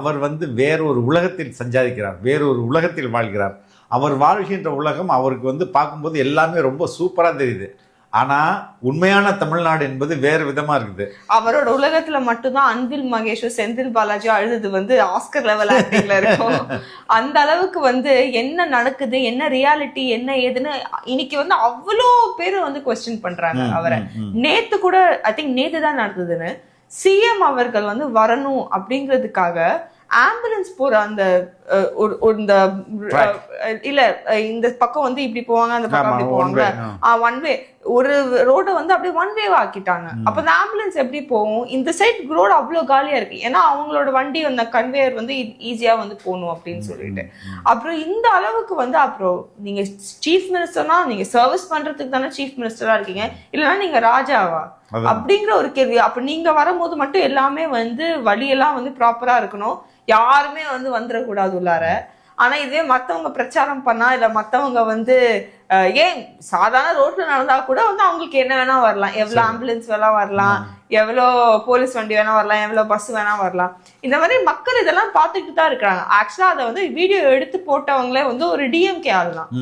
அவர் வேறொரு உலகத்தில் சஞ்சாரிக்கிறார், வேறொரு உலகத்தில் வாழ்கிறார். அவர் வாழ்கின்ற உலகம் அவருக்கு பார்க்கும்போது எல்லாமே ரொம்ப சூப்பரா தெரியுது. ஆனா உண்மையான தமிழ்நாடு என்பது வேறு விதமா இருக்குது. அவரோட உலகத்துல மட்டும்தான் அன்பில் மகேஷ், செந்தில் பாலாஜி அழுது ஆஸ்கர் லெவல் ஆக்டிங்ல இருக்கும். அந்த அளவுக்கு என்ன நடக்குது, என்ன ரியாலிட்டி, என்ன ஏதுன்னு இன்னைக்கு அவ்வளோ பேர் கொஸ்டின் பண்றாங்க அவரை. நேத்து கூட ஐ திங்க் நேத்து தான் நடந்ததுன்னு சிஎம் அவர்கள் வரணும் அப்படிங்கிறதுக்காக ஆம்புலன்ஸ் போற அந்த இந்த இல்ல இந்த பக்கம் இப்படி போவாங்க, அந்த பக்கம் அப்படி போவாங்க, ஒன் வே ஒரு ரோட அப்படியே ஒன் வே ஆக்கிட்டாங்க. அப்ப இந்த ஆம்புலன்ஸ் எப்படி போகும்? இந்த சைட் ரோடு அவ்வளவு காலியா இருக்கு, ஏன்னா அவங்களோட வண்டி அந்த கன்வேயர் ஈஸியா போகணும் அப்படின்னு சொல்லிட்டு. அப்புறம் இந்த அளவுக்கு அப்புறம் நீங்க சீஃப் மினிஸ்டர்னா நீங்க சர்வீஸ் பண்றதுக்கு தானே சீஃப் மினிஸ்டரா இருக்கீங்க, இல்லைன்னா நீங்க ராஜாவா அப்படிங்கிற ஒரு கேள்வி. அப்ப நீங்க வரும்போது மட்டும் எல்லாமே வழியெல்லாம் ப்ராப்பரா இருக்கணும், யாருமே வந்துடக்கூடாது உள்ளார. ஆனா இதுவே மத்தவங்க பிரச்சாரம் பண்ணா, இல்ல மத்தவங்க ஏன் சாதாரண ரோட்ல நடந்தா கூட அவங்களுக்கு என்ன வேணா வரலாம், எவ்வளவு ஆம்புலன்ஸ் வேணா வரலாம், எவ்வளோ போலீஸ் வண்டி வேணா வரலாம், எவ்வளவு பஸ் வேணா வரலாம். இந்த மாதிரி மக்கள் இதெல்லாம் பார்த்துட்டு தான் இருக்கிறாங்க. ஆக்சுவலா அதை வீடியோ எடுத்து போட்டவங்களே ஒரு டிஎம்கே ஆள் தான்.